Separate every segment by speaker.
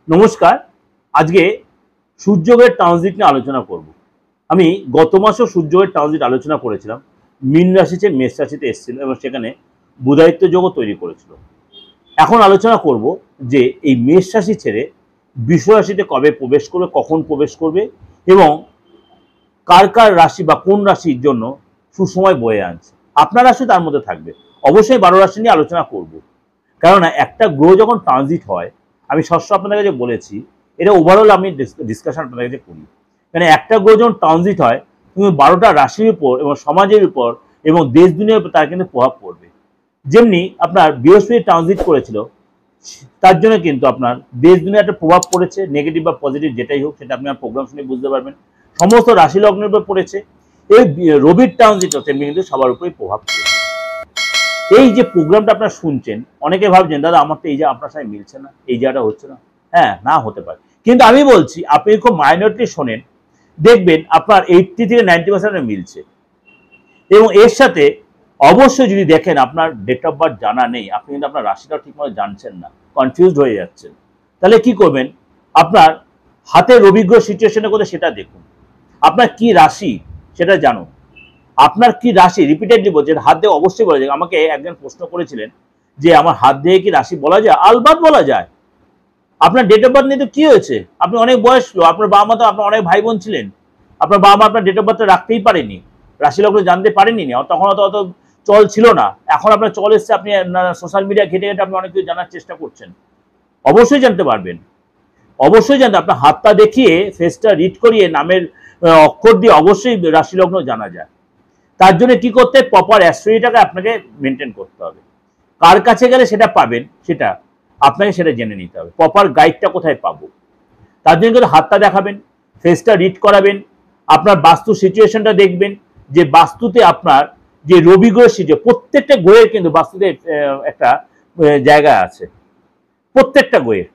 Speaker 1: নমস্কার। আজকে সূর্যগ্রহের ট্রানজিট নিয়ে আলোচনা করব। আমি গত মাসেও সূর্যগ্রহের ট্রানজিট আলোচনা করেছিলাম। মীন রাশি থেকে মেষ রাশিতে এসেছিল এবং সেখানে বুধায়িত্ব যোগও তৈরি করেছিল। এখন আলোচনা করব যে এই মেষ রাশি ছেড়ে বৃষ রাশিতে কবে প্রবেশ করবে, কখন প্রবেশ করবে এবং কার কার রাশি বা কোন রাশির জন্য সুসময় বয়ে আনছে। আপনার রাশি তার মধ্যে থাকবে। অবশ্যই 12 রাশি নিয়ে আলোচনা করব, কেননা একটা গ্রহ যখন ট্রানজিট হয়, আমি সবসময় আপনাদের কাছে বলেছি, এটা ওভারঅল আমি ডিসকাশন আপনাদের কাছে করি। মানে একটা গ্রহ যখন ট্রানজিট হয়, কিন্তু 12টা রাশির উপর এবং সমাজের উপর এবং দেশ দুনিয়ার উপর তার কিন্তু প্রভাব পড়বে। যেমনি আপনার বৃহস্পতি ট্রানজিট করেছিল, তার জন্য কিন্তু আপনার দেশ দুনিয়ার একটা প্রভাব পড়েছে, নেগেটিভ বা পজিটিভ যেটাই হোক, সেটা আপনি আমার প্রোগ্রাম শুনে বুঝতে পারবেন। সমস্ত রাশি লগ্নের উপর পড়েছে। এই রবির ট্রানজিট তেমনি কিন্তু সবার উপরেই প্রভাব পড়েছে। এই যে প্রোগ্রামটা আপনারা শুনছেন, অনেকে ভাবছেন দাদা আমার তো এই যে আপনার সাথে মিলছে না, এই জায়গাটা হচ্ছে না। হ্যাঁ, না হতে পারে, কিন্তু আমি বলছি আপনি খুব মাইনরিটি শোনেন, দেখবেন আপনার 80 থেকে 90% মিলছে। এবং এর সাথে অবশ্যই যদি দেখেন আপনার ডেট অফ বার্থ জানা নেই, আপনি কিন্তু আপনার রাশিটাও ঠিকমতো জানছেন না, কনফিউজড হয়ে যাচ্ছেন, তাহলে কি করবেন? আপনার হাতের রবিগ্রহ সিচুয়েশনে করে সেটা দেখুন, আপনার কি রাশি সেটা জানুন। আপনার কি রাশি রিপিটেডলি বলছে, হাত দিয়ে অবশ্যই বলা যায়। আমাকে একজন প্রশ্ন করেছিলেন যে আমার হাত দিয়ে কি রাশি বলা যায়? আলবাত বলা যায়। আপনার ডেট অফ বার্থ নিয়ে তো কি হয়েছে? আপনি অনেক বয়স লো, আপনার বাবা মা তো, আপনার অনেক ভাই বোন ছিলেন, আপনার বাবা মা আপনার ডেট অফ বার্থ রাখতেই পারেনি, রাশি লগ্ন জানতে পারেনি, তখন অত চল ছিল না। এখন আপনার চল এসছে, আপনি সোশ্যাল মিডিয়া ঘেটে ঘেটে আপনি অনেক কিছু জানার চেষ্টা করছেন। অবশ্যই জানতে পারবেন, অবশ্যই জানতে। আপনার হাতটা দেখিয়ে ফেসটা রিড করিয়ে নামের অক্ষর দিয়ে অবশ্যই রাশি লগ্ন জানা যায়। তার জন্য কি করতে, প্রপার অ্যাস্ট্রোলজিটাকে আপনাকে মেনটেন করতে হবে। কার কাছে গেলে সেটা পাবেন, সেটা আপনাকে সেটা জেনে নিতে হবে। প্রপার গাইডটা কোথায় পাবো, তার জন্য কিন্তু হাতটা দেখাবেন, ফেসটা রিড করাবেন, আপনার বাস্তু সিচুয়েশনটা দেখবেন, যে বাস্তুতে আপনার যে রবি গ্রহের সিচুয়েশন, প্রত্যেকটা গ্রহের কিন্তু বাস্তুতে একটা জায়গা আছে। প্রত্যেকটা গ্রহের,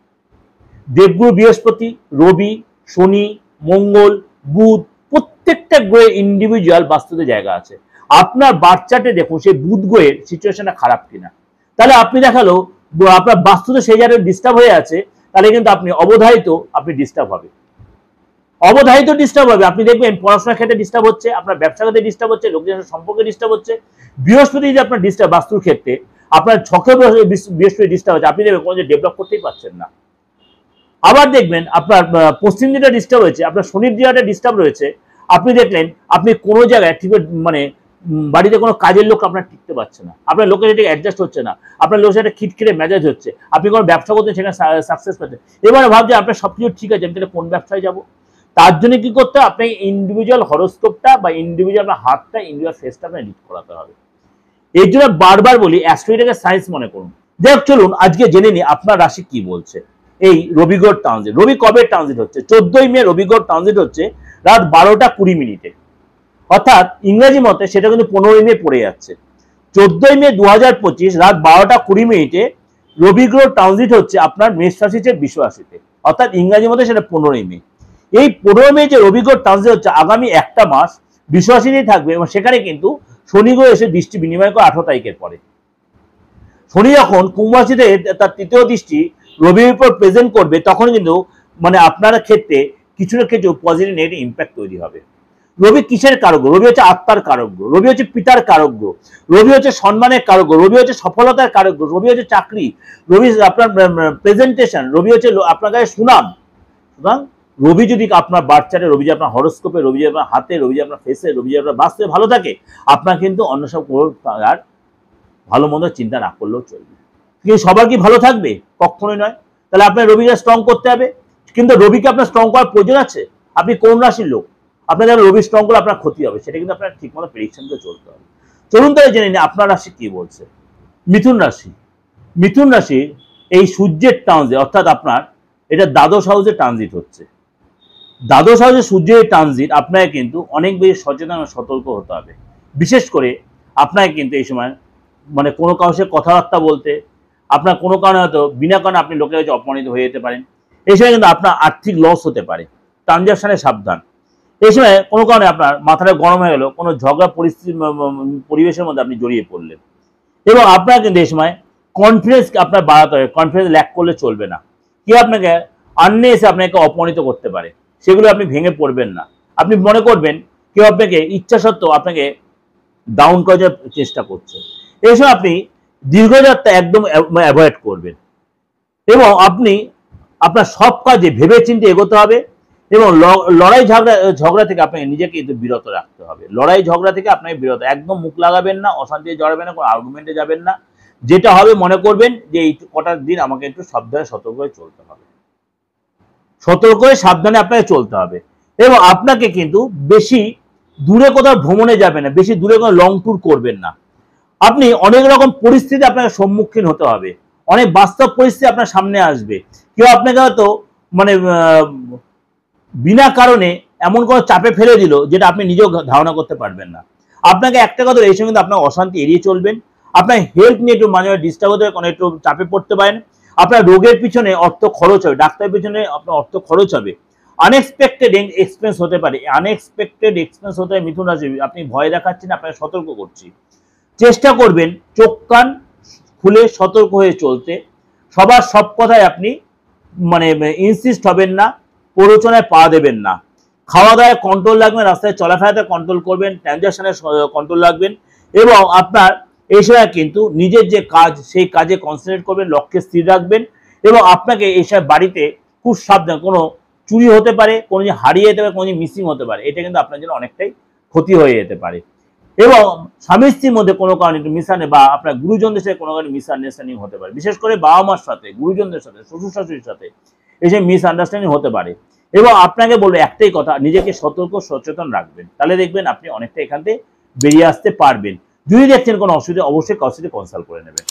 Speaker 1: দেবগুরু বৃহস্পতি, রবি, শনি, মঙ্গল, বুধ, প্রত্যেকটা গ্রহের ইন্ডিভিজুয়াল বাস্তুতে জায়গা আছে। আপনার বার্থ চার্টে দেখুন সেই বুধ গ্রহের সিচুয়েশনটা খারাপ কিনা, তাহলে আপনি দেখালো আপনার বাস্তুতে সেই জায়গায় ডিস্টার্ব হয়ে আছে, তাহলে কিন্তু আপনি অবধারিত আপনি ডিস্টার্ব হবে, অবধারিত ডিস্টার্ব হবে। আপনি দেখবেন পড়াশোনার ক্ষেত্রে ডিস্টার্ব হচ্ছে, আপনার ব্যবসা ক্ষেত্রে ডিস্টার্ব হচ্ছে, লোকজনের সম্পর্কে ডিস্টার্ব হচ্ছে। বৃহস্পতি যে আপনার ডিস্টার্ব বাস্তুর ক্ষেত্রে, আপনার ছকে বৃহস্পতি ডিস্টার্ব হচ্ছে, আপনি দেখবেন কোনো যে ডেভেলপ করতেই পারছেন না। আবার দেখবেন আপনার পশ্চিম দিকটা ডিস্টার্ব হয়েছে, আপনার শনির দিকটা ডিস্টার্ব রয়েছে, আপনি দেখলেন আপনি কোনো জায়গায় ঠিক মানে বাড়িতে কোনো কাজের লোক আপনার টিকতে পারছে না, আপনার লোকের সাথে অ্যাডজাস্ট হচ্ছে না, আপনার লোকের সাথে খিটখিটে মেজাজ হচ্ছে, আপনি কোনো ব্যবসা করতে সেখানে সাকসেস পাচ্ছেন। এবারে ভাবছে আপনার সবকিছু ঠিক আছে, আমি তাহলে কোন ব্যবসায় যাবো? তার জন্য কি করতে হবে, আপনাকে ইন্ডিভিজুয়াল হরোস্কোপটা বা ইন্ডিভিজুয়াল আপনার হাতটা, ইন্ডিভিজুয়াল ফেসটা আপনার রিড করাতে হবে। এই জন্য বারবার বলি অ্যাস্ট্রোলজিটাকে সায়েন্স মনে করুন। দেখ চলুন আজকে জেনে নিই আপনার রাশি কি বলছে। এই রবিগ্রহ ট্রানজিট, রবি কবে ট্রানজিট হচ্ছে? 14ই মে রবিগ্রহ ট্রানজিট হচ্ছে রাত 12টা 20 মিনিটে, অর্থাৎ ইংরেজি মতে সেটা কিন্তু 15ই মে পড়ে যাচ্ছে। 14ই মে 2025 রাত 12টা 20 মিনিটে রবিগ্রহ ট্রানজিট হচ্ছে আপনার মেষ রাশি থেকে বৃষ রাশিতে, অর্থাৎ ইংরেজি মতে সেটা 15ই মে। এই 15 মে যে রবিগ্রহ ট্রানজিট হচ্ছে, আগামী একটা মাস বৃষ রাশিতেই থাকবে এবং সেখানে কিন্তু শনি গ্রহ এসে দৃষ্টি বিনিময় করে 18 তারিখের পরে। শনি যখন কুম্ভ রাশিতে তার তৃতীয় দৃষ্টি রবির উপর প্রেজেন্ট করবে, তখন কিন্তু মানে আপনার ক্ষেত্রে কিছু না কিছু পজিটিভ নেগেটিভ ইম্প্যাক্ট তৈরি হবে। রবি কিসের কারক? রবি হচ্ছে আত্মার কারক, রবি হচ্ছে পিতার কারক, রবি হচ্ছে সম্মানের কারক, রবি হচ্ছে সফলতার কারক, রবি হচ্ছে চাকরি, রবি আপনার প্রেজেন্টেশন, রবি হচ্ছে আপনার কাছে সুনাম। সুতরাং রবি যদি আপনার বার্থ চার্টে, রবি যে আপনার হরোস্কোপে, রবি যে আপনার হাতে, রবি যে আপনার ফেসে, রবি যে আপনার বাস্তুতে ভালো থাকে, আপনার কিন্তু অন্য সব আর ভালো মন্দ চিন্তা না করলেও চলবে। কিন্তু সবার কি ভালো থাকবে? কখনোই নয়। তাহলে আপনার রবিকে স্ট্রং করতে হবে, কিন্তু রবিকে আপনার স্ট্রং করার প্রয়োজন আছে। আপনি কোন রাশির লোক, আপনার যারা রবি স্ট্রং করে আপনার ক্ষতি হবে, সেটা কিন্তু আপনার ঠিকমতো প্রেডিকশন করে চলতে হবে। চলুন তাহলে জেনে নিন আপনার রাশি কি বলছে। মিথুন রাশি, মিথুন রাশির এই সূর্যের ট্রানজিট, অর্থাৎ আপনার এটা দ্বাদশ হাউসে ট্রানজিট হচ্ছে। দ্বাদশ হাউসে সূর্যের ট্রানজিট আপনাকে কিন্তু অনেক বেশি সচেতন ও সতর্ক হতে হবে। বিশেষ করে আপনাকে কিন্তু এই সময় মানে কোনো কারোর সাথে কথাবার্তা বলতে, আপনার কোনো কারণে হয়তো বিনা কারণে আপনি লোকের কাছে অপমানিত হয়ে যেতে পারেন। এই সময় কিন্তু আপনার আর্থিক লস হতে পারে, ট্রানজাকশনে সাবধান। এই সময় কোনো কারণে আপনার মাথাটা গরম হয়ে গেল, কোনো ঝগড়া পরিস্থিতি পরিবেশের মধ্যে আপনি জড়িয়ে পড়লেন, এবং আপনার কিন্তু এই সময় কনফিডেন্স আপনার বাড়াতে হবে। কনফিডেন্স ল্যাক করলে চলবে না। কেউ আপনাকে আন্নে এসে আপনাকে অপমানিত করতে পারে, সেগুলো আপনি ভেঙে পড়বেন না। আপনি মনে করবেন কেউ আপনাকে ইচ্ছা সত্ত্বেও আপনাকে ডাউন করার চেষ্টা করছে, এইসব আপনি দীর্ঘযাত্রা একদম অ্যাভয়েড করবেন। এবং আপনি আপনার সব কাজে ভেবে চিন্তে এগোতে হবে এবং লড়াই ঝগড়া থেকে আপনাকে নিজেকে কিন্তু বিরত রাখতে হবে। লড়াই ঝগড়া থেকে আপনাকে বিরত, একদম মুখ লাগাবেন না, অশান্তিতে জড়াবেন না, কোনো আর্গুমেন্টে যাবেন না। যেটা হবে মনে করবেন যে এই কটা দিন আমাকে একটু সাবধানে সতর্ক হয়ে চলতে হবে, সতর্ক হয়ে সাবধানে আপনাকে চলতে হবে। এবং আপনাকে কিন্তু বেশি দূরে কোথাও ভ্রমণে যাবেন না, বেশি দূরে কোনো লং ট্যুর করবেন না। আপনি অনেক রকম পরিস্থিতি আপনাকে সম্মুখীন হতে হবে, অনেক বাস্তব পরিস্থিতি আপনার সামনে আসবে। কেউ আপনাকে হয়তো মানে বিনা কারণে এমন কোনো চাপে ফেলে দিল যেটা আপনি নিজেও ধারণা করতে পারবেন না। আপনাকে একটা কথা, এই সময় কিন্তু আপনার অশান্তি এড়িয়ে চলবেন। আপনার হেলথ নিয়ে একটু মাঝে মাঝে ডিস্টার্ব হতে পারে, কোনো একটু চাপে পড়তে পারেন। আপনার রোগের পিছনে অর্থ খরচ হবে, ডাক্তারের পিছনে আপনার অর্থ খরচ হবে, আনএক্সপেক্টেড এক্সপেন্স হতে পারে। আনএক্সপেক্টেড এক্সপেন্স হতে পারে মিথুন রাশি। আপনি ভয় দেখাচ্ছেন, আপনাকে সতর্ক করছি। চেষ্টা করবেন চোখ কান খুলে সতর্ক হয়ে চলতে। সবার সব কথায় আপনি মানে ইনসিস্ট হবেন না, প্ররোচনায় পা দেবেন না। খাওয়া দাওয়ায় কন্ট্রোল রাখবেন, রাস্তায় চলাফেরাতে কন্ট্রোল করবেন, ট্রানজাকশনে কন্ট্রোল রাখবেন। এবং আপনার এই সময় কিন্তু নিজের যে কাজ সেই কাজে কনসেন্ট্রেট করবেন, লক্ষ্যে স্থির রাখবেন। এবং আপনাকে এই সময় বাড়িতে খুব সাবধান, কোনো চুরি হতে পারে, কোনো জিনিস হারিয়ে যেতে পারে, কোনো জিনিস মিসিং হতে পারে, এটা কিন্তু আপনার জন্য অনেকটাই ক্ষতি হয়ে যেতে পারে। এবং স্বামী স্ত্রীর মধ্যে কোনো কারণে একটু মিশানে বা আপনার গুরুজনদের সাথে কোনো কারণে মিসআন্ডারস্ট্যান্ডিং হতে পারে, বিশেষ করে বাবা মার সাথে, গুরুজনদের সাথে, শ্বশুর শাশুড়ির সাথে এসে মিসআন্ডারস্ট্যান্ডিং হতে পারে। এবং আপনাকে বলবো একটাই কথা, নিজেকে সতর্ক সচেতন রাখবেন, তাহলে দেখবেন আপনি অনেকটা এখান থেকে বেরিয়ে আসতে পারবেন। যদি দেখছেন কোনো অসুবিধা, অবশ্যই কারোর সাথে কনসাল্ট করে নেবেন।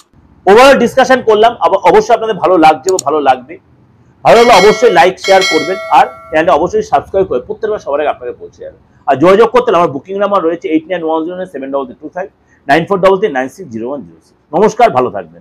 Speaker 1: ওভারঅল ডিসকাশন করলাম, অবশ্যই আপনাদের ভালো লাগছে বা ভালো লাগবে। ভালো লাগলে অবশ্যই লাইক শেয়ার করবেন, আর চ্যানেলটা অবশ্যই সাবস্ক্রাইব করে প্রত্যেকবার সবার আগে আপনাকে পৌঁছে যাবে। আর যোগাযোগ করতে আমার বুকিং নাম্বার রয়েছে 89107325 9433960106। নমস্কার, ভালো থাকবেন।